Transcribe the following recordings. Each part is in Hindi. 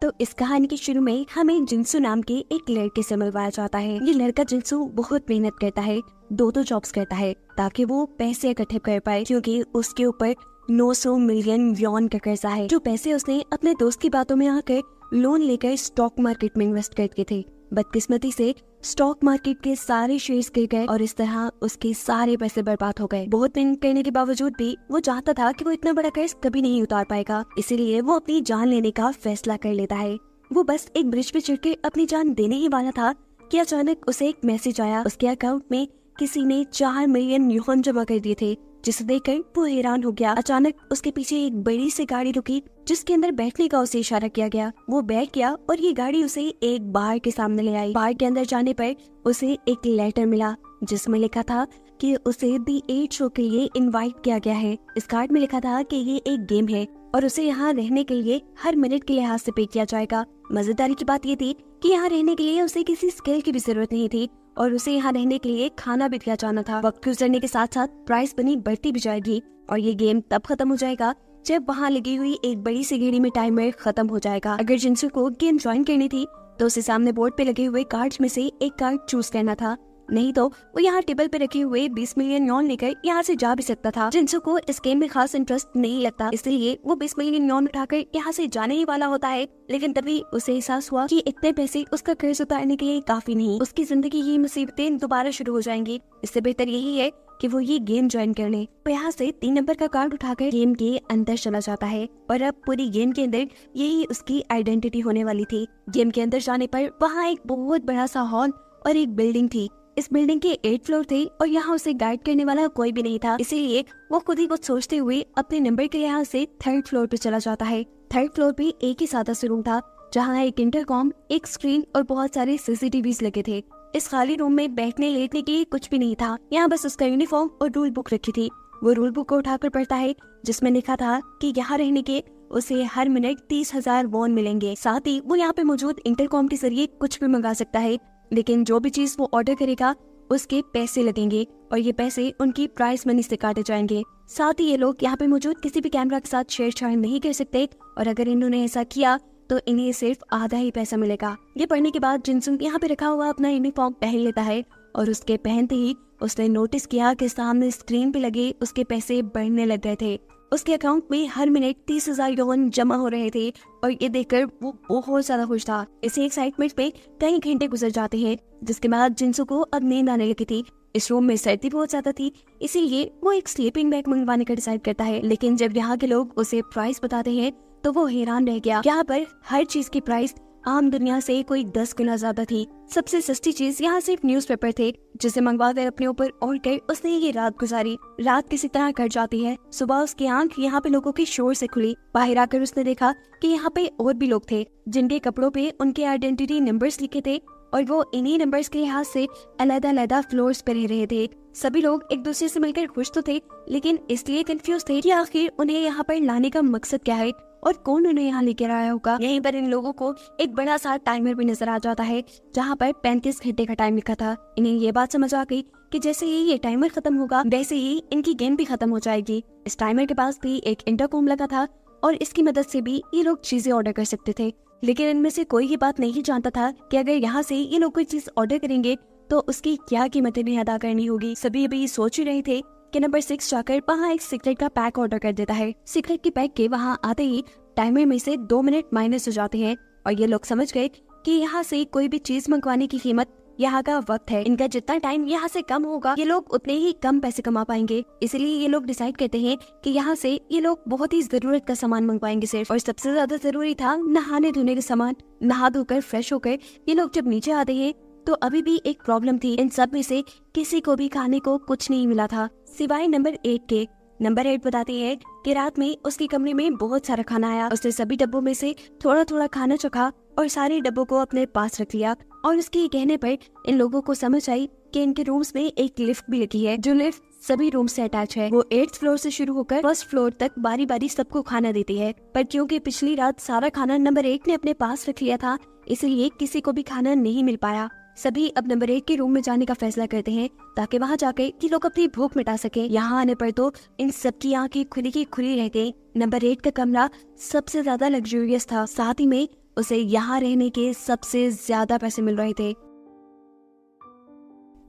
तो इस कहानी के शुरू में हमें जिंसू नाम के एक लड़के से मिलवाया जाता है। ये लड़का जिंसू बहुत मेहनत करता है, दो जॉब्स करता है ताकि वो पैसे इकट्ठे कर पाए, क्योंकि उसके ऊपर 900 मिलियन वॉन का कर्जा है, जो पैसे उसने अपने दोस्त की बातों में आकर लोन लेकर स्टॉक मार्केट में इन्वेस्ट करके थे। बदकिस्मती से स्टॉक मार्केट के सारे शेयर्स गिर गए और इस तरह उसके सारे पैसे बर्बाद हो गए। बहुत मेहनत करने के बावजूद भी वो चाहता था कि वो इतना बड़ा कर्ज कभी नहीं उतार पाएगा, इसीलिए वो अपनी जान लेने का फैसला कर लेता है। वो बस एक ब्रिज पे चढ़ के अपनी जान देने ही वाला था कि अचानक उसे एक मैसेज आया। उसके अकाउंट में किसी ने 4 मिलियन युआन जमा कर दिए थे, जिसे देखकर वो हैरान हो गया। अचानक उसके पीछे एक बड़ी सी गाड़ी रुकी, जिसके अंदर बैठने का उसे इशारा किया गया। वो बैठ गया और ये गाड़ी उसे एक बार के सामने ले आई। बार के अंदर जाने पर उसे एक लेटर मिला, जिसमें लिखा था कि उसे दी 8 शो के लिए इनवाइट किया गया है। इस कार्ड में लिखा था कि ये एक गेम है और उसे यहाँ रहने के लिए हर मिनट के लिहाज से पे किया जाएगा। मजेदारी की बात ये थी कि यहाँ रहने के लिए उसे किसी स्किल की भी जरूरत नहीं थी और उसे यहाँ रहने के लिए खाना भी दिया जाना था। वक्त गुजरने के साथ साथ प्राइस मनी बढ़ती भी जाएगी और ये गेम तब खत्म हो जाएगा जब वहाँ लगी हुई एक बड़ी सी घड़ी में टाइमर खत्म हो जाएगा। अगर जिंसू को गेम ज्वाइन करनी थी तो उसे सामने बोर्ड पे लगे हुए कार्ड्स में से एक कार्ड चूज करना था, नहीं तो वो यहाँ टेबल पे रखे हुए 20 मिलियन यॉन लेकर यहाँ से जा भी सकता था। जिंसू को इस गेम में खास इंटरेस्ट नहीं लगता, इसलिए वो 20 मिलियन यॉन उठाकर यहाँ से जाने ही वाला होता है। लेकिन तभी उसे एहसास हुआ कि इतने पैसे उसका कर्ज उतारने के लिए काफी नहीं, उसकी जिंदगी की मुसीबतें दोबारा शुरू हो जाएंगी। इससे बेहतर यही है कि वो ये गेम ज्वाइन कर ले। तो यहाँ से 3 नंबर का कार्ड उठाकर गेम के अंदर चला जाता है और अब पूरी गेम के अंदर यही उसकी आइडेंटिटी होने वाली थी। गेम के अंदर जाने पर वहाँ एक बहुत बड़ा सा हॉल और एक बिल्डिंग थी। इस बिल्डिंग के 8 फ्लोर थे और यहाँ उसे गाइड करने वाला कोई भी नहीं था, इसीलिए वो खुद ही कुछ सोचते हुए अपने नंबर के यहाँ से 3rd फ्लोर पे चला जाता है। 3rd फ्लोर पे एक ही सादा सा रूम था, जहाँ एक इंटरकॉम, एक स्क्रीन और बहुत सारे सीसीटीवीज लगे थे। इस खाली रूम में बैठने लेटने के लिए कुछ भी नहीं था, यहाँ बस उसका यूनिफॉर्म और रूल बुक रखी थी। वो रूल बुक को उठाकर पढ़ता है, जिसमें लिखा था कि यहाँ रहने के उसे हर मिनट 30,000 वॉन मिलेंगे। साथ ही वो यहाँ पे मौजूद इंटरकॉम के जरिए कुछ भी मंगा सकता है, लेकिन जो भी चीज वो ऑर्डर करेगा उसके पैसे लगेंगे और ये पैसे उनकी प्राइस मनी से काटे जाएंगे। साथ ही ये लोग यहाँ पे मौजूद किसी भी कैमरा के साथ छेड़छाड़ नहीं कर सकते और अगर इन्होंने ऐसा किया तो इन्हें सिर्फ आधा ही पैसा मिलेगा। ये पढ़ने के बाद जिनसुन यहाँ पे रखा हुआ अपना यूनिफॉर्म पहन लेता है और उसके पहनते ही उसने नोटिस किया कि सामने स्क्रीन पे लगे उसके पैसे बढ़ने लग गए थे। उसके अकाउंट में हर मिनट 30,000 यॉन जमा हो रहे थे और ये देखकर वो बहुत ज्यादा खुश था। इसी एक्साइटमेंट में कई घंटे गुजर जाते हैं, जिसके बाद जिंसू को अब नींद आने लगी थी। इस रूम में सर्दी बहुत ज्यादा थी, इसीलिए वो एक स्लीपिंग बैग मंगवाने का डिसाइड करता है। लेकिन जब यहाँ के लोग उसे प्राइस बताते हैं तो वो हैरान रह गया। यहाँ पर हर चीज की प्राइस आम दुनिया से कोई 10 गुना ज्यादा थी। सबसे सस्ती चीज यहाँ सिर्फ न्यूज़पेपर थे, जिसे मंगवाकर अपने ऊपर ओढ़ कर उसने ये रात गुजारी। रात किसी तरह कट जाती है। सुबह उसकी आंख यहाँ पे लोगों के शोर से खुली। बाहर आकर उसने देखा कि यहाँ पे और भी लोग थे, जिनके कपड़ों पे उनके आइडेंटिटी नंबर्स लिखे थे और वो इन्हीं नंबर्स के लिहाज से अलग-अलग फ्लोर्स पे रह रहे थे। सभी लोग एक दूसरे से मिलकर खुश तो थे, लेकिन इसलिए कंफ्यूज थे कि आखिर उन्हें यहाँ पर लाने का मकसद क्या है और कौन उन्हें यहाँ लेकर आया होगा। यहीं पर इन लोगों को एक बड़ा सा टाइमर भी नजर आ जाता है, जहाँ पर 35 घंटे का टाइम लिखा था। इन्हें ये बात समझ आ गई कि जैसे ही ये टाइमर खत्म होगा वैसे ही इनकी गेम भी खत्म हो जाएगी। इस टाइमर के पास भी एक इंटरकॉम लगा था और इसकी मदद से भी ये लोग चीजें ऑर्डर कर सकते थे, लेकिन इनमें से कोई ये बात नहीं जानता था कि अगर यहाँ से ये लोग कोई चीज ऑर्डर करेंगे तो उसकी क्या कीमतें भी अदा करनी होगी। सभी अभी सोच ही रहे थे कि नंबर 6 जाकर वहाँ एक सिगरेट का पैक ऑर्डर कर देता है। सिगरेट के पैक के वहाँ आते ही टाइमर में से 2 मिनट माइनस हो जाते हैं और ये लोग समझ गए कि यहाँ से कोई भी चीज मंगवाने की कीमत यहाँ का वक्त है। इनका जितना टाइम यहाँ से कम होगा ये लोग उतने ही कम पैसे कमा पाएंगे। इसलिए ये लोग डिसाइड करते हैं कि यहाँ से ये लोग बहुत ही जरूरत का सामान मंगवाएंगे सिर्फ, और सबसे ज्यादा जरूरी था नहाने धोने का सामान। नहा धोकर फ्रेश होकर ये लोग जब नीचे आते हैं तो अभी भी एक प्रॉब्लम थी, इन सब में से किसी को भी खाने को कुछ नहीं मिला था सिवाय नंबर 8 के। नंबर 8 बताती है कि रात में उसके कमरे में बहुत सारा खाना आया। उसने सभी डब्बों में से थोड़ा थोड़ा खाना चखा और सारे डब्बों को अपने पास रख लिया और उसके कहने पर इन लोगों को समझ आई कि इनके रूम्स में एक लिफ्ट भी लगी है, जो लिफ्ट सभी रूम से अटैच है। वो 8th फ्लोर से शुरू होकर 1st फ्लोर तक बारी बारी सबको खाना देती है, पर क्योंकि पिछली रात सारा खाना नंबर 8 ने अपने पास रख लिया था, इसलिए किसी को भी खाना नहीं मिल पाया। सभी अब नंबर 8 के रूम में जाने का फैसला करते हैं ताकि वहाँ जाकर ये लोग अपनी भूख मिटा सके। यहाँ आने पर तो इन सबकी आंखें खुली की खुली रह गई। नंबर 8 का कमरा सबसे ज्यादा लग्जूरियस था, साथ ही में उसे यहाँ रहने के सबसे ज्यादा पैसे मिल रहे थे।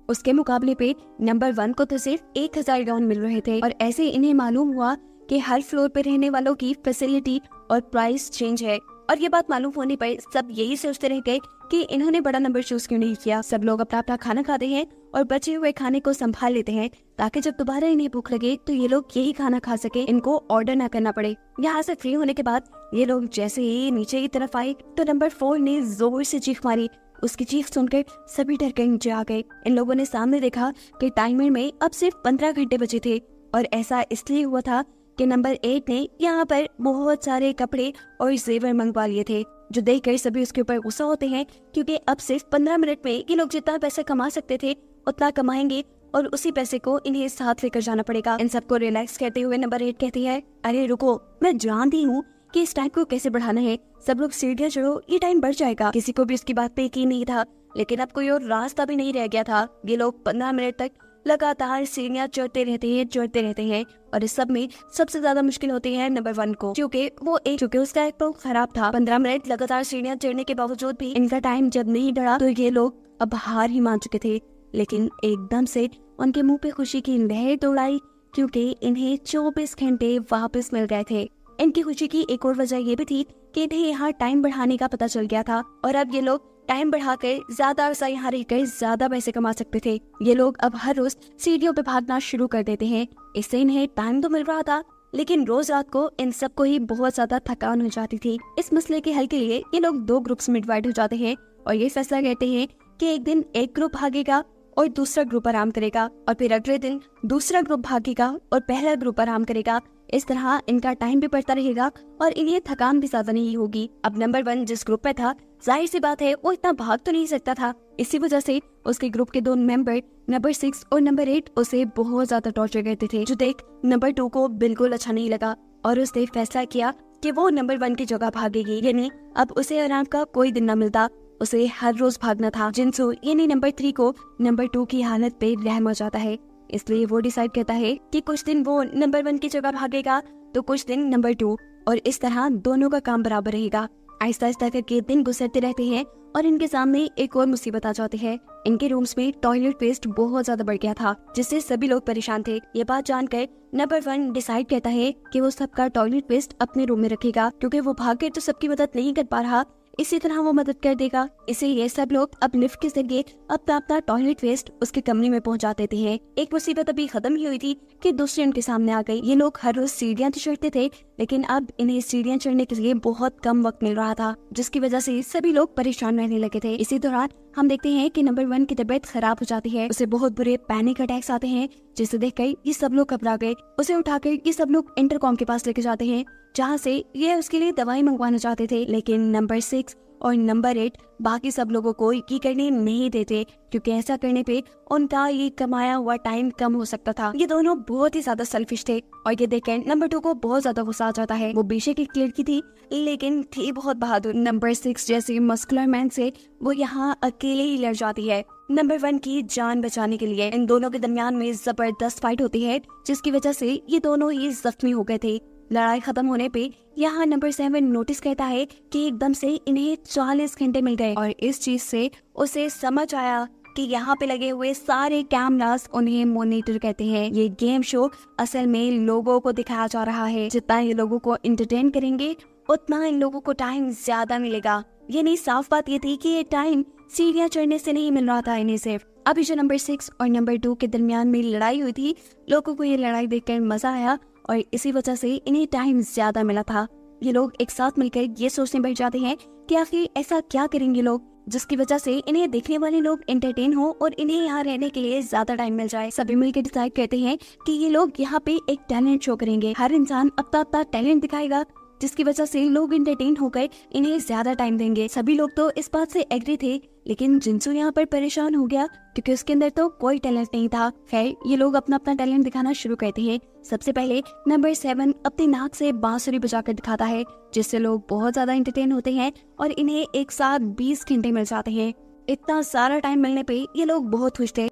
उसके मुकाबले पे नंबर 1 को तो सिर्फ 1000 डाउन मिल रहे थे। और ऐसे इन्हें मालूम हुआ कि हर फ्लोर पे रहने वालों की फैसिलिटी और प्राइस चेंज है। और ये बात मालूम होने पर सब यही सोचते रह गए कि इन्होंने बड़ा नंबर चूज क्यों नहीं किया। सब लोग अपना अपना खाना खाते हैं और बचे हुए खाने को संभाल लेते हैं ताकि जब दोबारा इन्हें भूख लगे तो ये लोग यही खाना खा सके, इनको ऑर्डर ना करना पड़े। यहाँ से फ्री होने के बाद ये लोग जैसे ही नीचे की तरफ आए तो नंबर 4 ने जोर से चीख मारी। उसकी चीख सुनकर सभी डर कर नीचे आ गए। इन लोगों ने सामने देखा कि टाइमर में अब सिर्फ 15 घंटे बचे थे और ऐसा इसलिए हुआ था कि नंबर 8 ने यहाँ पर बहुत सारे कपड़े और जेवर मंगवा लिए थे, जो देखकर सभी उसके ऊपर गुस्सा होते हैं क्योंकि अब सिर्फ 15 मिनट में ये लोग जितना पैसा कमा सकते थे उतना कमाएंगे और उसी पैसे को इन्हें साथ लेकर जाना पड़ेगा। इन सबको रिलैक्स करते हुए नंबर 8 कहती है, अरे रुको, मैं जानती हूँ कि इस टाइम को कैसे बढ़ाना है। सब लोग सीढ़ियाँ चढ़ो, ये टाइम बढ़ जाएगा। किसी को भी उसकी बात पे यकीन नहीं था, लेकिन अब कोई और रास्ता भी नहीं रह गया था। ये लोग 15 मिनट तक लगातार सीढ़ियाँ चढ़ते रहते हैं और इस सब में सबसे ज्यादा मुश्किल होती है नंबर 1 को, क्योंकि उसका एक पाँव खराब था। 15 मिनट लगातार सीढ़ियाँ चढ़ने के बावजूद भी इनका टाइम जब नहीं बढ़ा तो ये लोग अब हार ही मान चुके थे। लेकिन एकदम से उनके मुंह पे खुशी की लहर दौड़ आई क्योंकि इन्हें 24 घंटे वापस मिल गए थे। इनकी खुशी की एक और वजह ये भी थी कि इन्हें यहाँ टाइम बढ़ाने का पता चल गया था और अब ये लोग टाइम बढ़ाकर ज्यादा अरसा यहाँ रहकर ज्यादा पैसे कमा सकते थे। ये लोग अब हर रोज सीढ़ियों पे भागना शुरू कर देते हैं। इससे इन्हें टाइम तो मिल रहा था, लेकिन रोज रात को इन सबको ही बहुत ज्यादा थकान हो जाती थी। इस मसले के हल के लिए ये लोग 2 ग्रुप्स में डिवाइड हो जाते हैं और ये फैसला करते हैं कि एक दिन एक ग्रुप भागेगा और दूसरा ग्रुप आराम करेगा और फिर अगले दिन दूसरा ग्रुप भागेगा और पहला ग्रुप आराम करेगा। इस तरह इनका टाइम भी बढ़ता रहेगा और इन्हें थकान भी ज्यादा नहीं होगी। अब नंबर 1 जिस ग्रुप में था, जाहिर सी बात है वो इतना भाग तो नहीं सकता था। इसी वजह से उसके ग्रुप के 2 मेंबर नंबर 6 और नंबर 8 उसे बहुत ज्यादा टॉर्चर करते थे, जो देख नंबर 2 को बिल्कुल अच्छा नहीं लगा और उसने फैसला किया कि वो नंबर 1 की जगह भागेगी। यानी अब उसे आराम का कोई दिन न मिलता, उसे हर रोज भागना था। जिनसू यानी नंबर 3 को नंबर 2 की हालत पे रहम हो जाता है, इसलिए वो डिसाइड करता है कि कुछ दिन वो नंबर 1 की जगह भागेगा तो कुछ दिन नंबर 2, और इस तरह दोनों का काम बराबर रहेगा। आहिस्ता आहिस्ता करके दिन गुजरते रहते हैं और इनके सामने एक और मुसीबत आ जाती है। इनके रूम्स में टॉयलेट वेस्ट बहुत ज्यादा बढ़ गया था, जिससे सभी लोग परेशान थे। ये बात जानकर नंबर 1 डिसाइड करता है कि वो सबका टॉयलेट वेस्ट अपने रूम में रखेगा, क्योंकि वो भागकर तो सबकी मदद नहीं कर पा रहा, इसी तरह वो मदद कर देगा। इसीलिए सब लोग अब लिफ्ट के जरिए अपना अपना टॉयलेट वेस्ट उसके कमरे में पहुंचा देते हैं। एक मुसीबत अभी खत्म ही हुई थी कि दूसरी उनके सामने आ गई। ये लोग हर रोज सीढ़ियां तो चढ़ते थे, लेकिन अब इन्हें सीढ़ियां चढ़ने के लिए बहुत कम वक्त मिल रहा था, जिसकी वजह से सभी लोग परेशान रहने लगे थे। इसी दौरान हम देखते हैं कि नंबर 1 की तबीयत खराब हो जाती है, उसे बहुत बुरे पैनिक अटैक्स आते हैं, जिसे देखकर ये सब लोग घबरा गए। उसे उठाकर ये सब लोग इंटरकॉम के पास लेके जाते हैं, जहाँ से ये उसके लिए दवाई मंगवाना चाहते थे। लेकिन नंबर 6 और नंबर 8 बाकी सब लोगों को ये करने नहीं देते, क्योंकि ऐसा करने पे उनका ये कमाया हुआ टाइम कम हो सकता था। ये दोनों बहुत ही ज्यादा सेल्फिश थे और ये देखकर नंबर 2 को बहुत ज्यादा गुस्सा आ जाता है। वो बेशक एक लड़की थी, लेकिन थी बहुत बहादुर। नंबर 6 जैसे मस्कुलर मैन से वो यहाँ अकेले ही लड़ जाती है नंबर 1 की जान बचाने के लिए। इन दोनों के दरमियान में जबरदस्त फाइट होती है, जिसकी वजह से ये दोनों ही जख्मी हो गए थे। लड़ाई खत्म होने पे यहाँ नंबर 7 नोटिस करता है कि एकदम से इन्हें 40 घंटे मिल गए और इस चीज से उसे समझ आया कि यहाँ पे लगे हुए सारे कैमरास उन्हें मॉनिटर कहते हैं। ये गेम शो असल में लोगों को दिखाया जा रहा है। जितना ये लोगों को एंटरटेन करेंगे उतना इन लोगों को टाइम ज्यादा मिलेगा। यानी साफ बात ये थी कि ये टाइम सीढ़ियां चढ़ने से नहीं मिल रहा था इन्हें सिर्फ। अभी जो नंबर 6 और नंबर 2 के दरमियान में लड़ाई हुई थी, लोगों को ये लड़ाई देखकर मजा आया और इसी वजह से इन्हें टाइम ज्यादा मिला था। ये लोग एक साथ मिलकर ये सोचने बैठ जाते हैं कि आखिर ऐसा क्या करेंगे लोग जिसकी वजह से इन्हें देखने वाले लोग एंटरटेन हो और इन्हें यहाँ रहने के लिए ज्यादा टाइम मिल जाए। सभी मिलकर डिसाइड करते हैं कि ये लोग यहाँ पे एक टैलेंट शो करेंगे। हर इंसान अपना अपना टैलेंट दिखाएगा, जिसकी वजह से लोग एंटरटेन होकर इन्हें ज्यादा टाइम देंगे। सभी लोग तो इस बात से एग्री थे, लेकिन जिनसू यहाँ पर परेशान हो गया क्योंकि उसके अंदर तो कोई टैलेंट नहीं था। खैर ये लोग अपना अपना टैलेंट दिखाना शुरू करते हैं। सबसे पहले नंबर 7 अपनी नाक से बांसुरी बजाकर दिखाता है, जिससे लोग बहुत ज्यादा एंटरटेन होते हैं और इन्हें एक साथ 20 घंटे मिल जाते हैं। इतना सारा टाइम मिलने पे ये लोग बहुत खुश थे।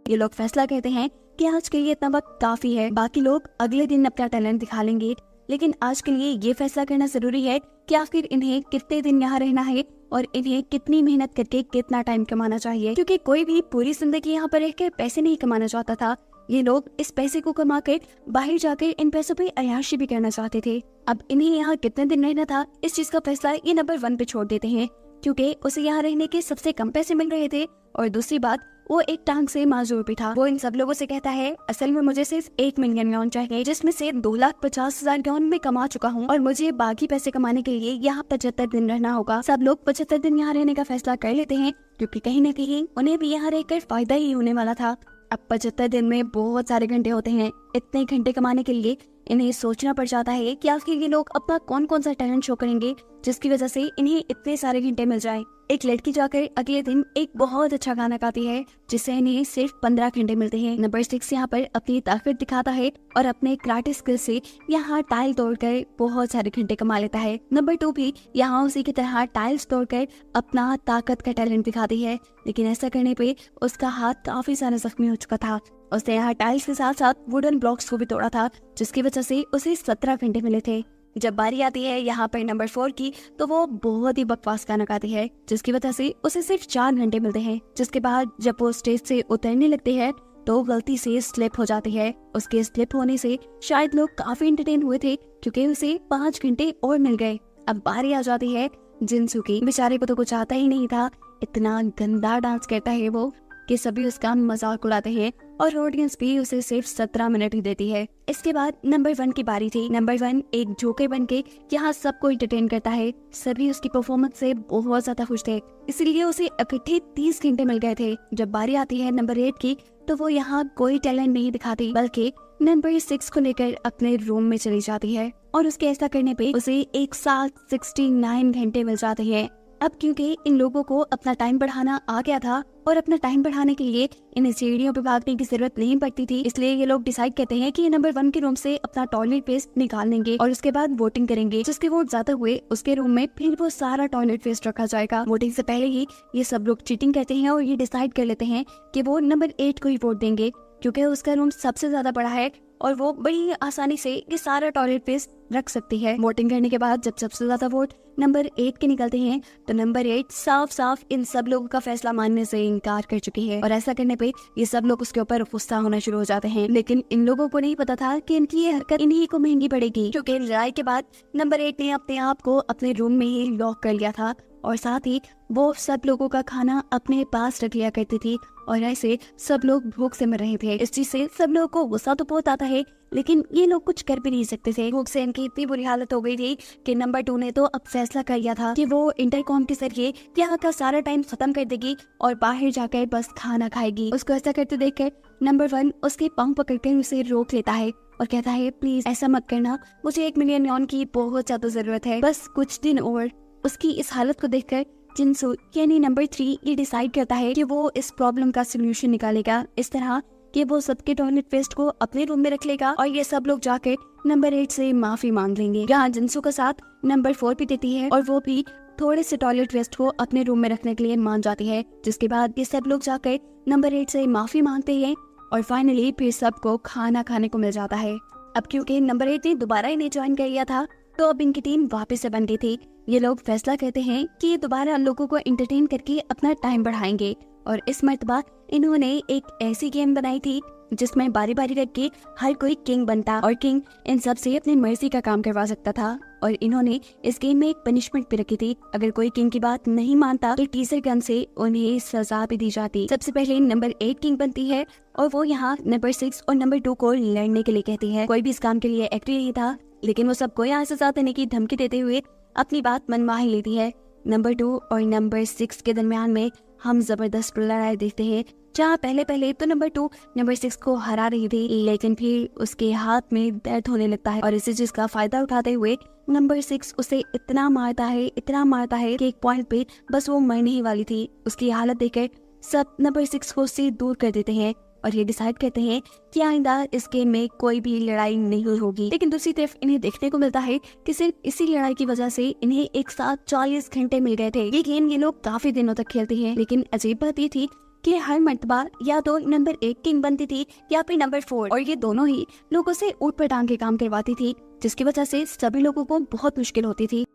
ये लोग फैसला करते हैं कि आज के लिए इतना वक्त काफी है, बाकी लोग अगले दिन अपना टैलेंट दिखा लेंगे। लेकिन आज के लिए ये फैसला करना जरूरी है कि आखिर इन्हें कितने दिन यहाँ रहना है और इन्हें कितनी मेहनत करके कितना टाइम कमाना चाहिए, क्योंकि कोई भी पूरी जिंदगी यहाँ पर रहकर पैसे नहीं कमाना चाहता था। ये लोग इस पैसे को कमा कर बाहर जाकर इन पैसों पे अय्याशी भी करना चाहते थे। अब इन्हें यहाँ कितने दिन रहना था, इस चीज का फैसला ये नंबर 1 पे छोड़ देते हैं, क्योंकि उसे यहाँ रहने के सबसे कम पैसे मिल रहे थे और दूसरी बात वो एक टांग से माजूर भी था। वो इन सब लोगों से कहता है, असल में मुझे सिर्फ 1 मिलियन यौन चाहिए, जिसमें से 2,50,000 यौन में कमा चुका हूँ और मुझे बाकी पैसे कमाने के लिए यहाँ 75 दिन रहना होगा। सब लोग 75 दिन यहाँ रहने का फैसला कर लेते हैं, क्योंकि कहीं न कहीं उन्हें भी यहाँ रहकर फायदा ही होने वाला था। अब 75 दिन में बहुत सारे घंटे होते हैं। इतने घंटे कमाने के लिए इन्हें सोचना पड़ जाता है कि आखिर ये लोग अपना कौन कौन सा टैलेंट शो करेंगे जिसकी वजह से इन्हें इतने सारे घंटे मिल जाए। एक लड़की जाकर अगले दिन एक बहुत अच्छा गाना गाती है, जिससे इन्हें सिर्फ 15 घंटे मिलते हैं। नंबर 6 यहाँ पर अपनी ताकत दिखाता है और अपने कराटे स्किल से यहाँ टाइल तोड़कर बहुत सारे घंटे कमा लेता है। नंबर 2 भी यहाँ उसी की तरह टाइल्स तोड़कर अपना ताकत का टैलेंट दिखाती है, लेकिन ऐसा करने पे उसका हाथ काफी सारा जख्मी हो चुका था। उसने यहाँ टाइल्स के साथ साथ वुडन ब्लॉक्स को भी तोड़ा था, जिसकी वजह से उसे 17 घंटे मिले थे। जब बारी आती है यहाँ पर नंबर 4 की, तो वो बहुत ही बकवास गाना गाती है, जिसकी वजह से उसे सिर्फ 4 घंटे मिलते हैं। जिसके बाद जब वो स्टेज से उतरने लगती है तो गलती से स्लिप हो जाती है। उसके स्लिप होने से शायद लोग काफी एंटरटेन हुए थे, क्योंकि उसे 5 घंटे और मिल गए। अब बारी आ जाती है जिनसू की। बेचारे को तो कुछ आता ही नहीं था, इतना गंदा डांस करता है वो कि सभी उसका मजाक उड़ाते हैं और ऑडियंस भी उसे सिर्फ 17 मिनट ही देती है। इसके बाद नंबर 1 की बारी थी। नंबर 1 एक जोकर बन के यहाँ सबको एंटरटेन करता है। सभी उसकी परफॉर्मेंस से बहुत ज्यादा खुश थे, इसलिए उसे इकट्ठे 30 घंटे मिल गए थे। जब बारी आती है नंबर 8 की, तो वो यहाँ कोई टैलेंट नहीं दिखाती, बल्कि नंबर 6 को लेकर अपने रूम में चली जाती है और उसके ऐसा करने पे उसे एक साथ 69 घंटे मिल जाते हैं। अब क्योंकि इन लोगों को अपना टाइम बढ़ाना आ गया था और अपना टाइम बढ़ाने के लिए इन्हें सीढ़ियों पे भागने की जरूरत नहीं पड़ती थी, इसलिए ये लोग डिसाइड करते हैं कि ये नंबर 1 के रूम से अपना टॉयलेट वेस्ट निकाल लेंगे और उसके बाद वोटिंग करेंगे। जिसके वोट ज्यादा हुए उसके रूम में फिर वो सारा टॉयलेट वेस्ट रखा जाएगा। वोटिंग से पहले ही ये सब लोग चीटिंग करते हैं और ये डिसाइड कर लेते हैं कि वो नंबर 8 को ही वोट देंगे, क्योंकि उसका रूम सबसे ज्यादा बड़ा है और वो बड़ी आसानी से ये सारा टॉयलेट वेस्ट रख सकती है। वोटिंग करने के बाद जब सबसे ज्यादा वोट नंबर 8 के निकलते हैं, तो नंबर 8 साफ साफ इन सब लोगों का फैसला मानने से इनकार कर चुकी है और ऐसा करने पे ये सब लोग उसके ऊपर गुस्सा होना शुरू हो जाते हैं। लेकिन इन लोगों को नहीं पता था कि इनकी ये हरकत इन्हीं को महंगी पड़ेगी, क्योंकि लड़ाई के बाद नंबर 8 ने अपने आप को अपने रूम में ही लॉक कर लिया था और साथ ही वो सब लोगों का खाना अपने पास रख लिया करती थी और ऐसे सब लोग भूख से मर रहे थे। इस चीज से सब लोगों को गुस्सा तो बहुत आता है, लेकिन ये लोग कुछ कर भी नहीं सकते थे। भूख से इनकी इतनी बुरी हालत हो गई थी कि नंबर 2 ने तो अब फैसला कर लिया था कि वो इंटरकॉम के जरिए यहाँ का सारा टाइम खत्म कर देगी और बाहर जाकर बस खाना खाएगी। उसको ऐसा करते देखकर नंबर 1 उसके पाँव पकड़कर उसे रोक लेता है और कहता है, प्लीज ऐसा मत करना, मुझे 1 मिलियन यौन की बहुत ज्यादा जरूरत है, बस कुछ दिन और। उसकी इस हालत को देखकर जिनसू यानी नंबर 3 ये डिसाइड करता है कि वो इस प्रॉब्लम का सोल्यूशन निकालेगा, इस तरह कि वो सबके टॉयलेट वेस्ट को अपने रूम में रख लेगा और ये सब लोग जाकर नंबर 8 से माफी मांग लेंगे। यहाँ जिनसू का साथ नंबर 4 भी देती है और वो भी थोड़े से टॉयलेट वेस्ट को अपने रूम में रखने के लिए मान जाती है। जिसके बाद ये सब लोग जाकर नंबर 8 से माफी मांगते हैं और फाइनली फिर सबको खाना खाने को मिल जाता है। अब क्योंकि नंबर 8 ने दोबारा इन्हें ज्वाइन कर लिया था, तो अब इनकी टीम वापस से बन गई थी। ये लोग फैसला करते हैं कि ये दोबारा लोगों को एंटरटेन करके अपना टाइम बढ़ाएंगे और इस मर्तबा इन्होंने एक ऐसी गेम बनाई थी जिसमें बारी बारी करके हर कोई किंग बनता और किंग इन सब से अपनी मर्जी का काम करवा सकता था। और इन्होंने इस गेम में एक पनिशमेंट भी रखी थी, अगर कोई किंग की बात नहीं मानता तो टीजर गन से उन्हें सजा भी दी जाती। सबसे पहले नंबर 8 किंग बनती है और वो यहाँ नंबर 6 और नंबर 2 को लड़ने के लिए कहती है। कोई भी इस काम के लिए एक्टिव नहीं था, लेकिन वो सबको यहाँ सजा देने की धमकी देते हुए अपनी बात मनवा ही लेती है। नंबर 2 और नंबर 6 के दरमियान में हम जबरदस्त लड़ाई देखते हैं, जहाँ पहले तो नंबर 2 नंबर 6 को हरा रही थी, लेकिन फिर उसके हाथ में दर्द होने लगता है और इसी चीज का फायदा उठाते हुए नंबर 6 उसे इतना मारता है कि एक पॉइंट पे बस वो मरने ही वाली थी। उसकी हालत देखकर सब नंबर 6 को उससे दूर कर देते हैं और ये डिसाइड करते हैं कि आइंदा इस गेम में कोई भी लड़ाई नहीं होगी। लेकिन दूसरी तरफ इन्हें देखने को मिलता है कि सिर्फ इसी लड़ाई की वजह से इन्हें एक साथ 40 घंटे मिल गए थे। ये गेम ये लोग काफी दिनों तक खेलते हैं, लेकिन अजीब बात ये थी कि हर मर्तबा या तो नंबर 1 किंग बनती थी या फिर नंबर 4, और ये दोनों ही लोगों से ऊट पर टांग के काम करवाती थी, जिसकी वजह से सभी लोगों को बहुत मुश्किल होती थी।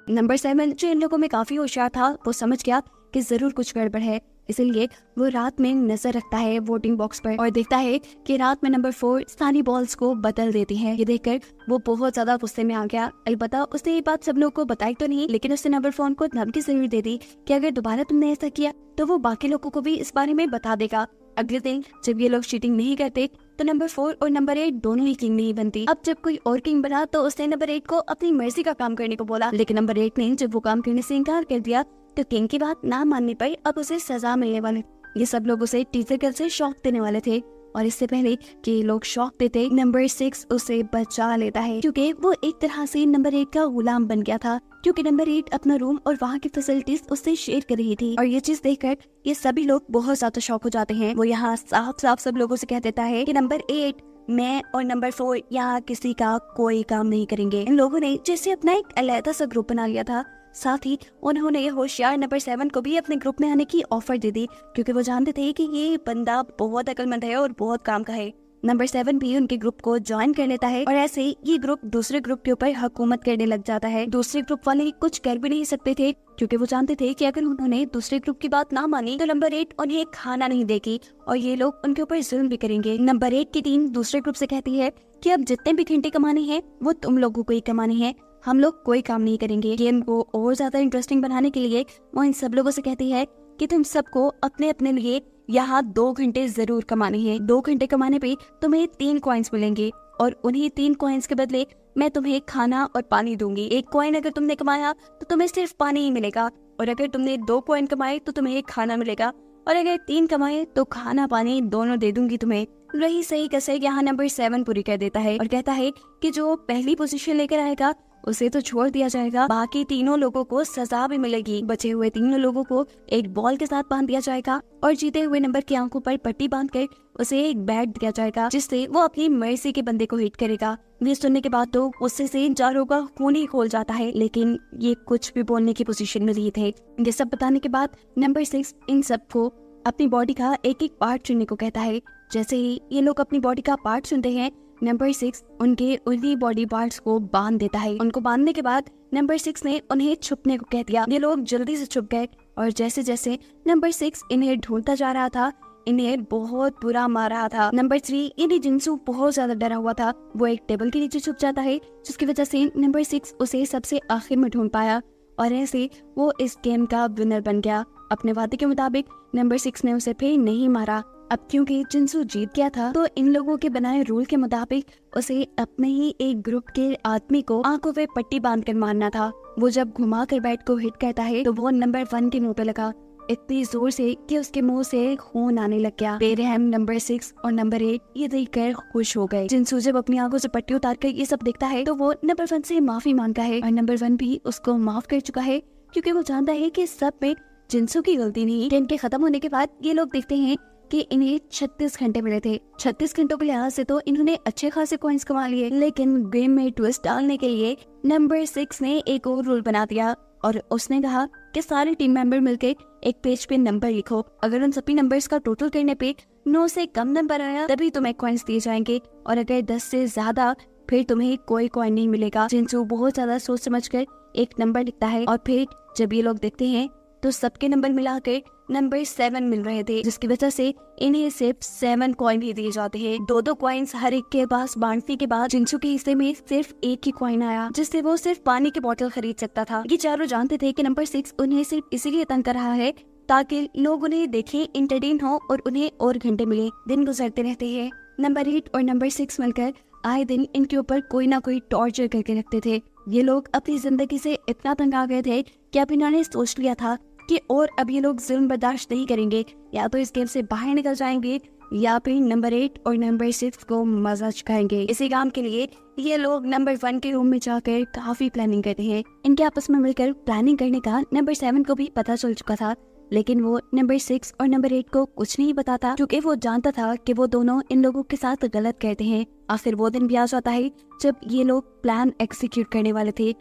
नंबर 7 जो इन लोगों में काफी होशियार था, वो समझ गया कि जरूर कुछ गड़बड़ है, इसलिए वो रात में नजर रखता है वोटिंग बॉक्स पर और देखता है कि रात में नंबर 4 सारी बॉल्स को बदल देती है। ये देखकर वो बहुत ज्यादा गुस्से में आ गया। अलबत्ता उसने ये बात सब लोगों को बताई तो नहीं, लेकिन उसने नंबर 4 को धमकी जरूर दे दी कि अगर दोबारा तुमने ऐसा किया तो वो बाकी लोगों को भी इस बारे में बता देगा। अगले दिन जब ये लोग चीटिंग नहीं करते तो नंबर 4 और नंबर 8 दोनों ही किंग नहीं बनती। अब जब कोई और किंग बना तो उसने नंबर 8 को अपनी मर्जी का काम करने को बोला, लेकिन नंबर 8 ने जब वो काम करने से इनकार कर दिया तो किंग की बात ना मानने पर अब उसे सजा मिलने वाली। ये सब लोग उसे टीचर गर्ल से शॉक देने वाले थे और इससे पहले कि ये लोग शॉक देते, नंबर 6 उसे बचा लेता है क्योंकि वो एक तरह से नंबर 8 का गुलाम बन गया था, क्योंकि नंबर 8 अपना रूम और वहाँ की फैसिलिटीज उससे शेयर कर रही थी। और ये चीज देखकर ये सभी लोग बहुत ज्यादा शॉक हो जाते हैं। वो यहाँ साफ साफ सब लोगों से कह देता है कि नंबर 8, मैं और नंबर 4 यहाँ किसी का कोई काम नहीं करेंगे। इन लोगों ने जैसे अपना एक अलग सा ग्रुप बना लिया था, साथ ही उन्होंने होशियार नंबर 7 को भी अपने ग्रुप में आने की ऑफर दे दी, क्योंकि वो जानते थे कि ये बंदा बहुत अक्लमंद है और बहुत काम का है। नंबर 7 भी उनके ग्रुप को ज्वाइन कर लेता है और ऐसे ये ग्रुप दूसरे ग्रुप के ऊपर हुकूमत करने लग जाता है। दूसरे ग्रुप वाले कुछ कर भी नहीं सकते थे, क्योंकि वो जानते थे कि अगर उन्होंने दूसरे ग्रुप की बात ना मानी तो नंबर 8 उन्हें खाना नहीं देगी और ये लोग उनके ऊपर जुल्म भी करेंगे। नंबर 8 की टीम दूसरे ग्रुप से कहती है कि अब जितने भी घंटे कमाने हैं वो तुम लोगों को ही कमाने हैं, हम लोग कोई काम नहीं करेंगे। गेम को और ज्यादा इंटरेस्टिंग बनाने के लिए वो इन सब लोगों से कहती है कि तुम सबको अपने अपने लिए यहाँ 2 घंटे जरूर कमाने हैं। 2 घंटे कमाने पे तुम्हें 3 कॉइन्स मिलेंगे और उन्हीं 3 कॉइन्स के बदले मैं तुम्हें खाना और पानी दूंगी। 1 कॉइन अगर तुमने कमाया तो तुम्हें सिर्फ पानी ही मिलेगा, और अगर तुमने 2 कॉइन कमाए तो तुम्हें खाना मिलेगा, और अगर 3 कमाए तो खाना पानी दोनों दे दूंगी तुम्हें। रही सही कसर यहाँ नंबर 7 पूरी कर देता है और कहता है कि जो पहली पोजीशन लेकर आएगा उसे तो छोड़ दिया जाएगा, बाकी तीनों लोगों को सजा भी मिलेगी। बचे हुए तीनों लोगों को एक बॉल के साथ बांध दिया जाएगा और जीते हुए नंबर की आंखों पर पट्टी बांधकर उसे एक बैट दिया जाएगा, जिससे वो अपनी मर्जी के बंदे को हिट करेगा। ये सुनने के बाद तो उससे से जारो का खून ही खोल जाता है, लेकिन ये कुछ भी बोलने की पोजीशन में नहीं थे। ये सब बताने के बाद नंबर 6 इन सबको अपनी बॉडी का एक एक पार्ट चुनने को कहता है। जैसे ही ये लोग अपनी बॉडी का पार्ट चुनते हैं, नंबर 6 उनके उन्हीं बॉडी पार्ट्स को बांध देता है। उनको बांधने के बाद नंबर 6 ने उन्हें छुपने को कह दिया। ये लोग जल्दी से छुप गए और जैसे जैसे नंबर 6 इन्हें ढूंढता जा रहा था, इन्हें बहुत बुरा मार रहा था। नंबर 3 यानी जिंसू बहुत ज्यादा डरा हुआ था। वो एक टेबल के नीचे छुप जाता है, जिसकी वजह से नंबर 6 उसे सबसे आखिर में ढूंढ पाया और ऐसे वो इस गेम का विनर बन गया। अपने वादे के मुताबिक नंबर 6 ने उसे फिर नहीं मारा। अब क्योंकि जिंसू जीत गया था तो इन लोगों के बनाए रूल के मुताबिक उसे अपने ही एक ग्रुप के आदमी को आंखों पे पट्टी बांधकर मारना था। वो जब घुमा कर बैट को हिट करता है तो वो नंबर 1 के मुंह पे लगा इतनी जोर से कि उसके मुंह से खून आने लग गया। बेरहम नंबर 6 और नंबर 8 ये देखकर खुश हो गए। जिंसू जब अपनी आंखों से पट्टी उतार कर ये सब देखता है तो वो नंबर 1 से माफी मांगता है और नंबर 1 भी उसको माफ कर चुका है, क्योंकि वो जानता है कि सब में जिंसू की गलती नहीं। गेम के खत्म होने के बाद ये लोग देखते हैं कि इन्हें 36 घंटे मिले थे। 36 घंटों के लिहाज से तो इन्होंने अच्छे खासे कॉइन्स कमा लिए, लेकिन गेम में ट्विस्ट डालने के लिए नंबर 6 ने एक और रूल बना दिया और उसने कहा कि सारे टीम मेंबर मिलकर एक पेज पे नंबर लिखो। अगर उन सभी नंबर्स का टोटल करने पे 9 से कम नंबर आया तभी तुम्हें कॉइन्स दिए जाएंगे, और अगर 10 से ज्यादा फिर तुम्हें कोई कॉइन नहीं मिलेगा। जिंसू बहुत ज्यादा सोच समझ कर एक नंबर लिखता है और फिर जब ये लोग देखते हैं तो सबके नंबर मिलाकर नंबर 7 मिल रहे थे, जिसकी वजह से इन्हें सिर्फ 7 कॉइन ही दिए जाते हैं। 2-2 कॉइन्स हर एक के पास बांटने के बाद जिंसू के हिस्से में सिर्फ एक ही कॉइन आया, जिससे वो सिर्फ पानी की बोतल खरीद सकता था। ये चारों जानते थे कि नंबर 6 उन्हें सिर्फ इसीलिए तंग कर रहा है ताकि लोग उन्हें देखें, एंटरटेन हो और उन्हें और घंटे मिले। दिन गुजरते रहते हैं। नंबर 8 और नंबर 6 मिलकर आए दिन इनके ऊपर कोई ना कोई टॉर्चर करके रखते थे। ये लोग अपनी जिंदगी से इतना तंग आ गए थे कि अब इन्होंने सोच लिया था कि और अब ये लोग जुल्म बर्दाश्त नहीं करेंगे, या तो इस गेम से बाहर निकल जाएंगे या फिर नंबर 8 और नंबर 6 को मजा चुकाएंगे। इसी काम के लिए ये लोग नंबर 1 के रूम में जाकर काफी प्लानिंग करते हैं। इनके आपस में मिलकर प्लानिंग करने का नंबर 7 को भी पता चल चुका था, लेकिन वो नंबर 6 और नंबर 8 को कुछ नहीं बताता, क्योंकि वो जानता था कि वो दोनों इन लोगों के साथ गलत करते हैं। आखिर वो दिन भी आ जाता है जब ये लोग प्लान एग्जीक्यूट करने वाले थे।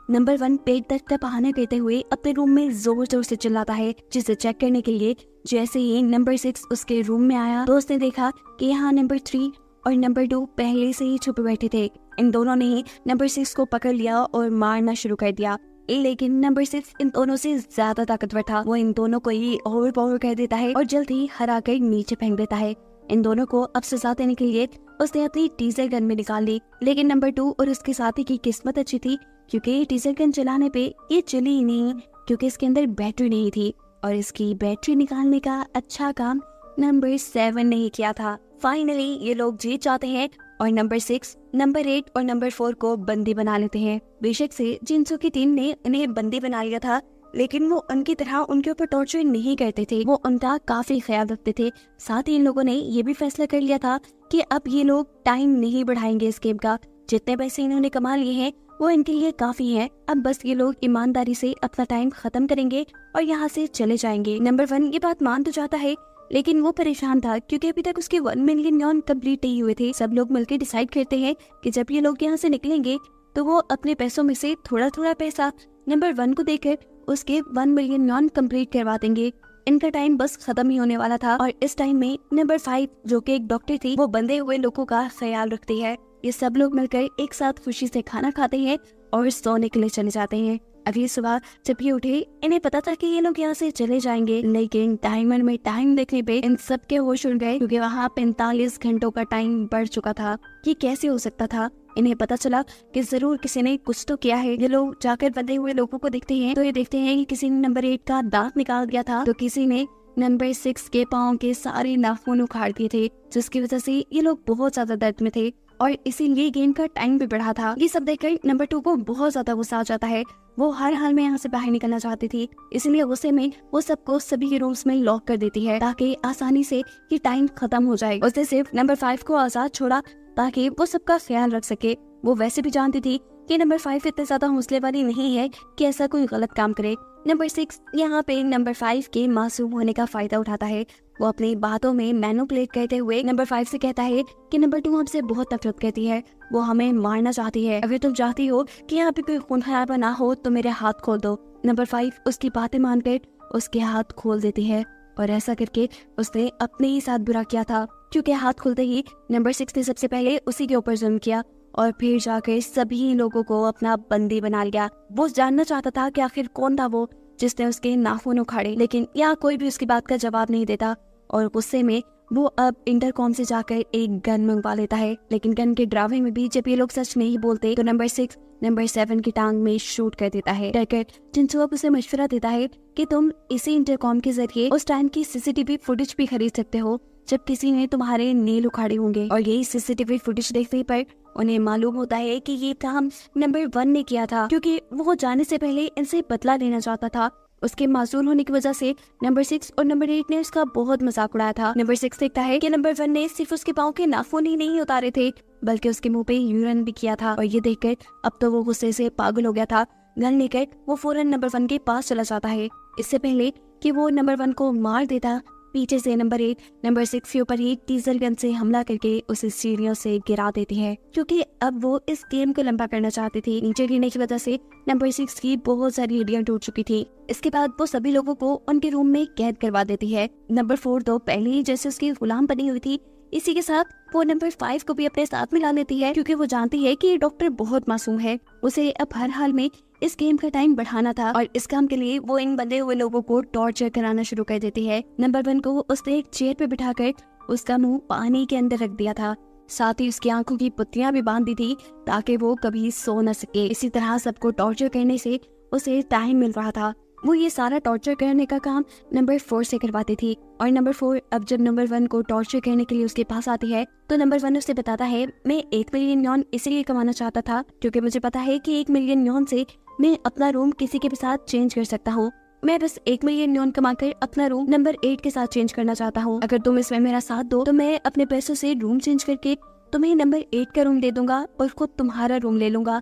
नंबर 1 पेट दर्द का बहाना करते हुए अपने रूम में जोर जोर से चिल्लाता है, जिसे चेक करने के लिए जैसे ही नंबर 6 उसके रूम में आया तो उसने देखा कि यहाँ नंबर 3 और नंबर 2 पहले से ही छुपे बैठे थे। इन दोनों ने ही नंबर 6 को पकड़ लिया और मारना शुरू कर दिया। लेकिन नंबर 6 इन दोनों से ज्यादा ताकतवर था। वो इन दोनों को ही ओवर पावर कर देता है और जल्द ही हरा कर नीचे फेंक देता है। इन दोनों को अब सजा देने के लिए उसने अपनी डीजल गन में निकाल ली। लेकिन नंबर 2 और उसके साथी की किस्मत अच्छी थी, क्योंकि डीजल गन चलाने पे ये चली ही नहीं, क्योंकि इसके अंदर बैटरी नहीं थी और इसकी बैटरी निकालने का अच्छा काम नंबर 7 ने ही किया था। फाइनली ये लोग जीत जाते हैं और नंबर 6, नंबर 8 और नंबर 4 को बंदी बना लेते हैं। बेशक से जिनसू की टीम ने उन्हें बंदी बना लिया था, लेकिन वो उनकी तरह उनके ऊपर टॉर्चर नहीं करते थे। वो उनका काफी ख्याल रखते थे। साथ ही इन लोगों ने ये भी फैसला कर लिया था कि अब ये लोग टाइम नहीं बढ़ाएंगे इस गेम का। जितने पैसे इन्होंने कमा लिए हैं वो इनके लिए काफी है। अब बस ये लोग ईमानदारी से अपना टाइम खत्म करेंगे और यहाँ से चले जाएंगे। नंबर 1 ये बात मान तो जाता है, लेकिन वो परेशान था क्योंकि अभी तक उसके 1 मिलियन न्योन कंप्लीट नहीं हुए थे। सब लोग मिलकर डिसाइड करते हैं कि जब ये लोग यहाँ से निकलेंगे तो वो अपने पैसों में से थोड़ा थोड़ा पैसा नंबर 1 को देकर उसके 1 मिलियन न्योन कंप्लीट करवा देंगे। इनका टाइम बस खत्म ही होने वाला था और इस टाइम में नंबर 5 जो कि एक डॉक्टर थी, वो बंधे हुए लोगों का ख्याल रखती है। ये सब लोग मिलकर एक साथ खुशी से खाना खाते हैं और सोने के लिए चले जाते हैं। अगली सुबह जब ये उठे, इन्हें पता था कि ये लोग यहाँ से चले जाएंगे, लेकिन टाइमर में टाइम देखने पे इन सब के होश उड़ गए, क्योंकि वहाँ 45 घंटों का टाइम बढ़ चुका था। ये कैसे हो सकता था? इन्हें पता चला कि जरूर किसी ने कुछ तो किया है। ये लोग जाकर बंधे हुए लोगों को देखते हैं तो ये देखते हैं कि किसी ने नंबर 8 का दांत निकाल दिया था, तो किसी ने नंबर 6 के पाँव के सारे नाखून उखाड़ दिए थे, जिसकी वजह से ये लोग बहुत ज्यादा दर्द में थे और इसीलिए गेम का टाइम भी बढ़ा था। ये सब देखकर नंबर 2 को बहुत ज्यादा गुस्सा आ जाता है। वो हर हाल में यहाँ से बाहर निकलना चाहती थी, इसलिए गुस्से में वो सबको सभी के रूम्स में लॉक कर देती है ताकि आसानी से ये टाइम खत्म हो जाए। उसने सिर्फ नंबर 5 को आजाद छोड़ा ताकि वो सबका ख्याल रख सके। वो वैसे भी जानती थी कि नंबर 5 इतने ज्यादा हौसले वाली नहीं है कि ऐसा कोई गलत काम करे। नंबर 6 यहाँ पे नंबर 5 के मासूम होने का फायदा उठाता है। वो अपनी बातों में मैनिपुलेट करते हुए नंबर 5 से कहता है कि नंबर 2 हमसे बहुत नफरत करती है, वो हमें मारना चाहती है। अगर तुम चाहती हो कि यहाँ पे कोई खून खराबा ना हो तो मेरे हाथ खोल दो। नंबर 5 उसकी बातें मानकर उसके हाथ खोल देती है और ऐसा करके उसने अपने ही साथ बुरा किया था, क्योंकि हाथ खुलते ही नंबर 6 ने सबसे पहले उसी के ऊपर जुल्म किया और फिर जाकर सभी लोगों को अपना बंदी बना लिया। वो जानना चाहता था कि आखिर कौन था वो जिसने उसके नाखून उखाड़े, लेकिन यहाँ कोई भी उसकी बात का जवाब नहीं देता और गुस्से में वो अब इंटरकॉम से जाकर एक गन मंगवा लेता है। लेकिन गन के ड्रामे में भी जब ये लोग सच नहीं बोलते तो नंबर 6 नंबर 7 की टांग में शूट कर देता है। डरकर जिनसू अब उसे मशवरा देता है कि तुम इसी इंटरकॉम के जरिए उस टाइम की सीसीटीवी फुटेज भी खरीद सकते हो जब किसी ने तुम्हारे नील उखाड़े होंगे। और यही सीसीटीवी फुटेज देखने पर उन्हें मालूम होता है कि ये काम नंबर 1 ने किया था, क्योंकि वो जाने से पहले इनसे बदला लेना चाहता था। उसके मासूम होने की वजह से नंबर 6 और नंबर 8 ने उसका बहुत मजाक उड़ाया था। नंबर 6 देखता है कि नंबर 1 ने सिर्फ उसके पाँव के नाखून ही नहीं उतारे थे, बल्कि उसके मुंह पे यूरिन भी किया था। और ये देखकर अब तो वो गुस्से से पागल हो गया था। गन लेकर वो फौरन नंबर 1 के पास चला जाता है। इससे पहले कि वो नंबर 1 को मार देता, पीछे से नंबर 8 नंबर 6 के ऊपर ही डीजल गन से हमला करके उसे सीढ़ियों से गिरा देती है, क्योंकि अब वो इस गेम को लंबा करना चाहती थी। नीचे गिरने की वजह से नंबर 6 की बहुत सारी हड्डियां टूट चुकी थी। इसके बाद वो सभी लोगों को उनके रूम में कैद करवा देती है। नंबर 4 तो पहले ही जैसे उसकी गुलाम बनी हुई थी, इसी के साथ वो नंबर 5 को भी अपने साथ मिला लेती है, क्योंकि वो जानती है कि ये डॉक्टर बहुत मासूम है। उसे अब हर हाल में इस गेम का टाइम बढ़ाना था और इस काम के लिए वो इन बंधे हुए लोगों को टॉर्चर कराना शुरू कर देती है। नंबर 1 को उसने एक चेयर पे बिठाकर उसका मुंह पानी के अंदर रख दिया था, साथ ही उसकी आंखों की पुतलियां भी बांध दी थी ताकि वो कभी सो न सके। इसी तरह सबको टॉर्चर करने से उसे टाइम मिल रहा था। वो ये सारा टॉर्चर करने का काम नंबर 4 से करवाती थी और नंबर 4 अब जब नंबर 1 को टॉर्चर करने के लिए उसके पास आती है तो नंबर 1 उसे बताता है, मैं 1 मिलियन न्योन इसलिए कमाना चाहता था क्योंकि मुझे पता है कि 1 मिलियन न्योन से मैं अपना रूम किसी के साथ चेंज कर सकता हूँ। मैं बस 1 मिलियन न्योन कमाकर अपना रूम नंबर 8 के साथ चेंज करना चाहता हूँ। अगर तुम इसमें मेरा साथ दो तो मैं अपने पैसों से रूम चेंज करके तुम्हें नंबर 8 का रूम दे दूंगा और खुद तुम्हारा रूम ले लूंगा।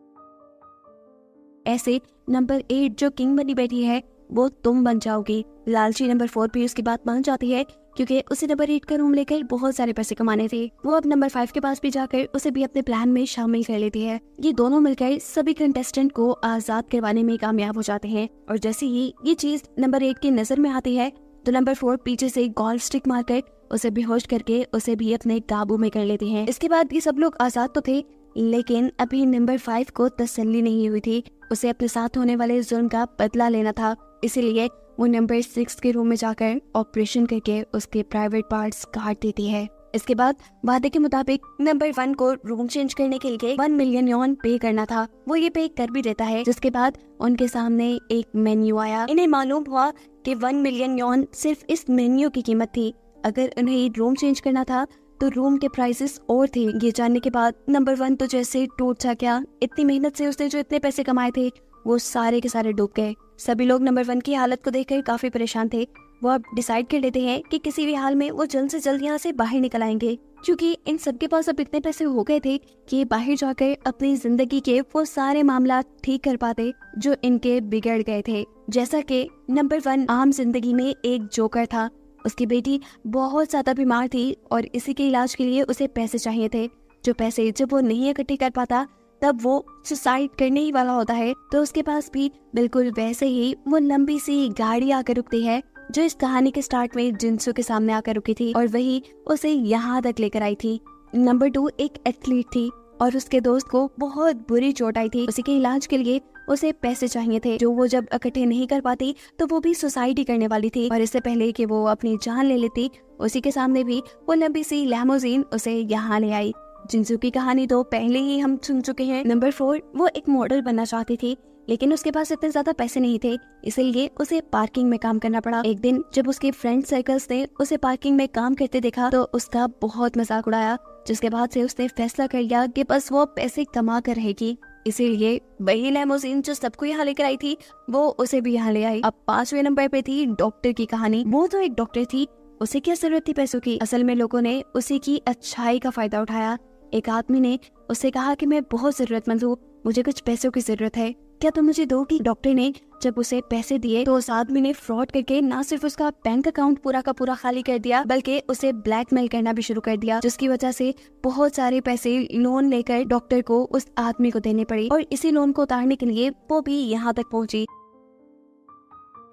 ऐसे नंबर 8 जो किंग बनी बैठी है वो तुम बन जाओगी। लालची नंबर 4 भी उसकी बात मान जाती है, क्योंकि उसे नंबर 8 का रूम लेकर बहुत सारे पैसे कमाने थे। वो अब नंबर 5 के पास भी जाकर उसे भी अपने प्लान में शामिल कर लेती है। ये दोनों मिलकर सभी कंटेस्टेंट को आजाद करवाने में कामयाब हो जाते हैं और जैसे ही ये चीज नंबर 8 की नजर में आती है तो नंबर 4 पीछे से गोल्फ स्टिक मारकर उसे बेहोश करके उसे भी अपने काबू में कर लेती है। इसके बाद ये सब लोग आजाद तो थे, लेकिन अभी नंबर 5 को तसल्ली नहीं हुई थी। उसे अपने साथ होने वाले जुल्म का बदला लेना था, इसीलिए वो नंबर 6 के रूम में जाकर ऑपरेशन करके उसके प्राइवेट पार्ट्स काट देती है। इसके बाद वादे के मुताबिक नंबर 1 को रूम चेंज करने के लिए 1 मिलियन यॉन पे करना था। वो ये पे कर भी देता है, जिसके बाद उनके सामने एक मेन्यू आया। इन्हें मालूम हुआ कि 1 मिलियन यॉन सिर्फ इस मेन्यू की कीमत थी। अगर उन्हें रूम चेंज करना था तो रूम के प्राइसेस और थे। ये जानने के बाद नंबर 1 तो जैसे टूट सा गया। इतनी मेहनत से उसने जो इतने पैसे कमाए थे वो सारे के सारे डूब गए। सभी लोग नंबर 1 की हालत को देखकर काफी परेशान थे। वो अब डिसाइड कर लेते हैं कि किसी भी हाल में वो जल्द से जल्द यहाँ से बाहर निकल आएंगे, क्योंकि इन सबके पास अब इतने पैसे हो गए थे कि बाहर जाकर अपनी जिंदगी के वो सारे मामला ठीक कर पाते जो इनके बिगड़ गए थे। जैसा कि नंबर 1 आम जिंदगी में एक जोकर था। उसकी बेटी बहुत ज्यादा बीमार थी और इसी के इलाज के लिए उसे पैसे चाहिए थे। जो पैसे जब वो नहीं इकट्ठे कर पाता तब वो सुसाइड करने ही वाला होता है। तो उसके पास भी बिल्कुल वैसे ही वो लंबी सी गाड़ी आकर रुकती है जो इस कहानी के स्टार्ट में जिनसू के सामने आकर रुकी थी और वही उसे यहाँ तक लेकर आई थी। नंबर 2 एक एथलीट थी और उसके दोस्त को बहुत बुरी चोट आई थी। उसी के इलाज के लिए उसे पैसे चाहिए थे, जो वो जब इकट्ठे नहीं कर पाती तो वो भी सुसाइड ही करने वाली थी। और इससे पहले कि वो अपनी जान ले लेती, उसी के सामने भी वो लंबी सी लैमोजीन उसे यहाँ ले आई। जिनसू की कहानी तो पहले ही हम सुन चुके हैं। नंबर 4 वो एक मॉडल बनना चाहती थी, लेकिन उसके पास इतने ज्यादा पैसे नहीं थे, इसलिए उसे पार्किंग में काम करना पड़ा। एक दिन जब उसके फ्रेंड सर्कल्स ने उसे पार्किंग में काम करते देखा तो उसका बहुत मजाक उड़ाया, जिसके बाद से उसने फैसला कर लिया कि बस वो पैसे कमा कर रहेगी। इसीलिए वही लैमोजीन जो सबको यहाँ लेकर आई थी वो उसे भी यहाँ ले आई। अब 5वें नंबर पे थी डॉक्टर की कहानी। वो तो एक डॉक्टर थी, उसे क्या जरूरत थी पैसों की। असल में लोगों ने उसी की अच्छाई का फायदा उठाया। एक आदमी ने उससे कहा कि मैं बहुत जरूरतमंद हूँ, मुझे कुछ पैसों की जरूरत है, क्या तुम मुझे दोगी? डॉक्टर ने जब उसे पैसे दिए तो उस आदमी ने फ्रॉड करके न सिर्फ उसका बैंक अकाउंट पूरा का पूरा खाली कर दिया, बल्कि उसे ब्लैकमेल करना भी शुरू कर दिया, जिसकी वजह से बहुत सारे पैसे लोन लेकर डॉक्टर को उस आदमी को देने पड़े और इसी लोन को उतारने के लिए वो भी यहाँ तक पहुँची।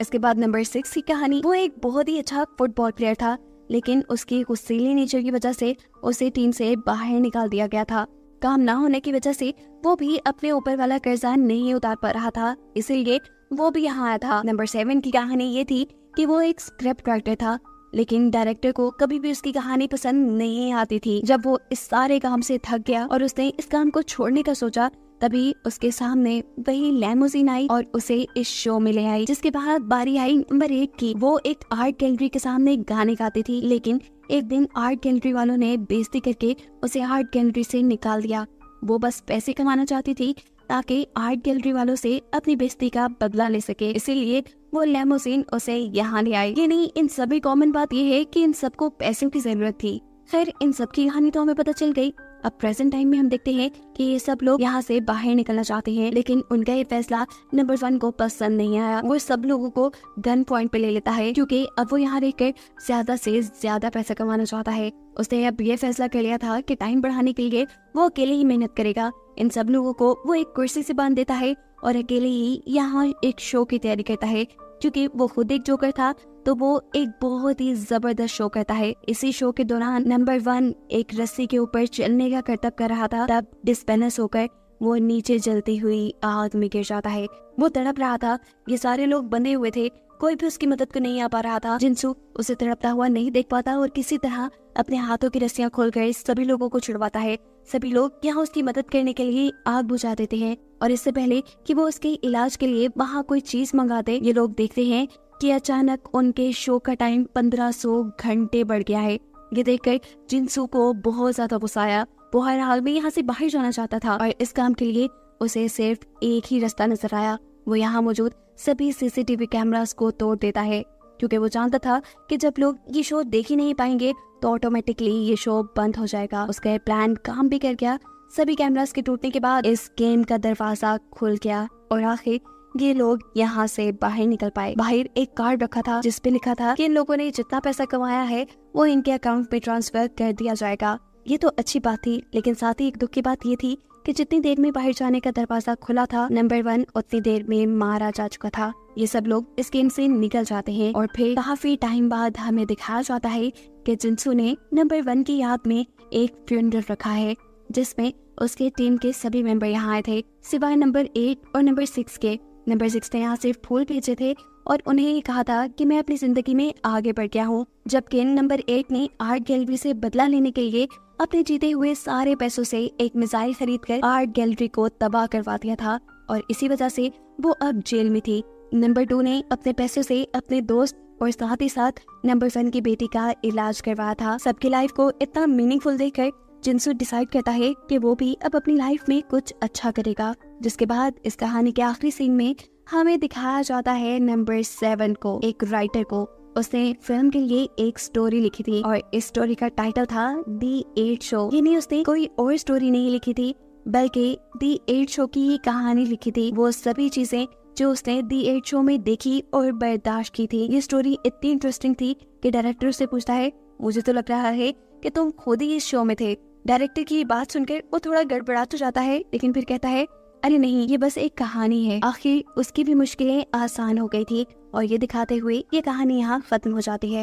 इसके बाद नंबर 6 की कहानी। वो एक बहुत ही अच्छा फुटबॉल प्लेयर था, लेकिन उसकी गुस्सैली नेचर की वजह से उसे टीम से बाहर निकाल दिया गया था। काम ना होने की वजह से वो भी अपने ऊपर वाला कर्जा नहीं उतार पा रहा था, इसीलिए वो भी यहाँ आया था। नंबर 7 की कहानी ये थी कि वो एक स्क्रिप्ट राइटर था, लेकिन डायरेक्टर को कभी भी उसकी कहानी पसंद नहीं आती थी। जब वो इस सारे काम से थक गया और उसने इस काम को छोड़ने का सोचा, तभी उसके सामने वही लैमोजीन आई और उसे इस शो में ले आई, जिसके बाद बारी आई नंबर 1 की। वो एक आर्ट गैलरी के सामने गाने गाती थी, लेकिन एक दिन आर्ट गैलरी वालों ने बेइज्जती करके उसे आर्ट गैलरी से निकाल दिया। वो बस पैसे कमाना चाहती थी ताकि आर्ट गैलरी वालों से अपनी बेइज्जती का बदला ले सके, इसीलिए वो लैमोजीन उसे यहाँ ले आई। ये नहीं, इन सभी कॉमन बात ये है कि इन सबको पैसों की जरूरत थी। खैर, इन सब की कहानी तो हमें पता चल गई। अब प्रेजेंट टाइम में हम देखते हैं कि ये सब लोग यहाँ से बाहर निकलना चाहते हैं, लेकिन उनका ये फैसला नंबर 1 को पसंद नहीं आया। वो सब लोगों को गन पॉइंट पे ले लेता है, क्योंकि अब वो यहाँ रहकर ज्यादा से ज्यादा पैसा कमाना चाहता है। उसने अब ये फैसला कर लिया था कि टाइम बढ़ाने के लिए वो अकेले ही मेहनत करेगा। इन सब लोगों को वो एक कुर्सी से बांध देता है और अकेले ही यहाँ एक शो की तैयारी करता है। क्योंकि वो खुद एक जोकर था, तो वो एक बहुत ही जबरदस्त शो करता है। इसी शो के दौरान नंबर 1 एक रस्सी के ऊपर चलने का करतब कर रहा था, तब डिस्बैलेंस होकर वो नीचे जलती हुई आग में गिर जाता है। वो तड़प रहा था, ये सारे लोग बंधे हुए थे, कोई भी उसकी मदद को नहीं आ पा रहा था। जिनसू उसे तड़पता हुआ नहीं देख पाता और किसी तरह अपने हाथों की रस्सियां खोलकर सभी लोगों को छुड़वाता है। सभी लोग यहाँ उसकी मदद करने के लिए आग बुझा देते हैं और इससे पहले कि वो उसके इलाज के लिए वहाँ कोई चीज मंगा दे, ये लोग देखते हैं कि अचानक उनके शो का टाइम 1500 घंटे बढ़ गया है। ये देखकर जिनसू को बहुत ज्यादा गुस्सा आया। वो हर हाल में यहाँ से बाहर जाना चाहता था और इस काम के लिए उसे सिर्फ एक ही रास्ता नजर आया। वो यहाँ मौजूद सभी सीसीटीवी कैमरास को तोड़ देता है, क्योंकि वो जानता था कि जब लोग ये शो देख ही नहीं पाएंगे तो ऑटोमेटिकली ये शो बंद हो जाएगा। उसका प्लान काम भी कर गया। सभी कैमरास के टूटने के बाद इस गेम का दरवाजा खुल गया और आखिर ये लोग यहाँ से बाहर निकल पाए। बाहर एक कार्ड रखा था जिस पे लिखा था कि इन लोगों ने जितना पैसा कमाया है वो इनके अकाउंट में ट्रांसफर कर दिया जाएगा। ये तो अच्छी बात थी, लेकिन साथ ही एक दुख की बात ये थी कि जितनी देर में बाहर जाने का दरवाजा खुला था, नंबर 1 उतनी देर में मारा जा चुका था। ये सब लोग इस गेम से निकल जाते हैं और फिर काफी टाइम बाद हमें दिखाया जाता है कि जिनसू ने नंबर 1 की याद में एक फ्यूनरल रखा है जिसमें उसके टीम के सभी मेंबर यहाँ आए थे सिवाय नंबर 8 और नंबर 6 के। नंबर 6 ने यहाँ सिर्फ फूल भेजे थे और उन्हें ये कहा था कि मैं अपनी जिंदगी में आगे बढ़ गया हूँ, जबकि नंबर 8 ने आर्ट गैलरी से बदला लेने के लिए अपने जीते हुए सारे पैसों से एक मिसाइल खरीदकर आर्ट गैलरी को तबाह करवा दिया था और इसी वजह से वो अब जेल में थी। नंबर 2 ने अपने पैसों से अपने दोस्त और साथ ही साथ नंबर 1 की बेटी का इलाज करवाया था। सबकी लाइफ को इतना मीनिंगफुल देखकर जिनसू डिसाइड करता है कि वो भी अब अपनी लाइफ में कुछ अच्छा करेगा, जिसके बाद इस कहानी के आखिरी सीन में हमें दिखाया जाता है नंबर 7 को, एक राइटर को। उसने फिल्म के लिए एक स्टोरी लिखी थी और इस स्टोरी का टाइटल था दी 8 शो। यानी उसने कोई और स्टोरी नहीं लिखी थी बल्कि दी 8 शो की ही कहानी लिखी थी। वो सभी चीजें जो उसने दी 8 शो में देखी और बर्दाश्त की थी। ये स्टोरी इतनी इंटरेस्टिंग थी कि डायरेक्टर से पूछता है, मुझे तो लग रहा है कि तुम खुद ही इस शो में थे। डायरेक्टर की बात सुनकर वो थोड़ा गड़बड़ा तो जाता है, लेकिन फिर कहता है, अरे नहीं, ये बस एक कहानी है। आखिर उसकी भी मुश्किलें आसान हो गई थी और ये दिखाते हुए ये कहानी यहाँ खत्म हो जाती है।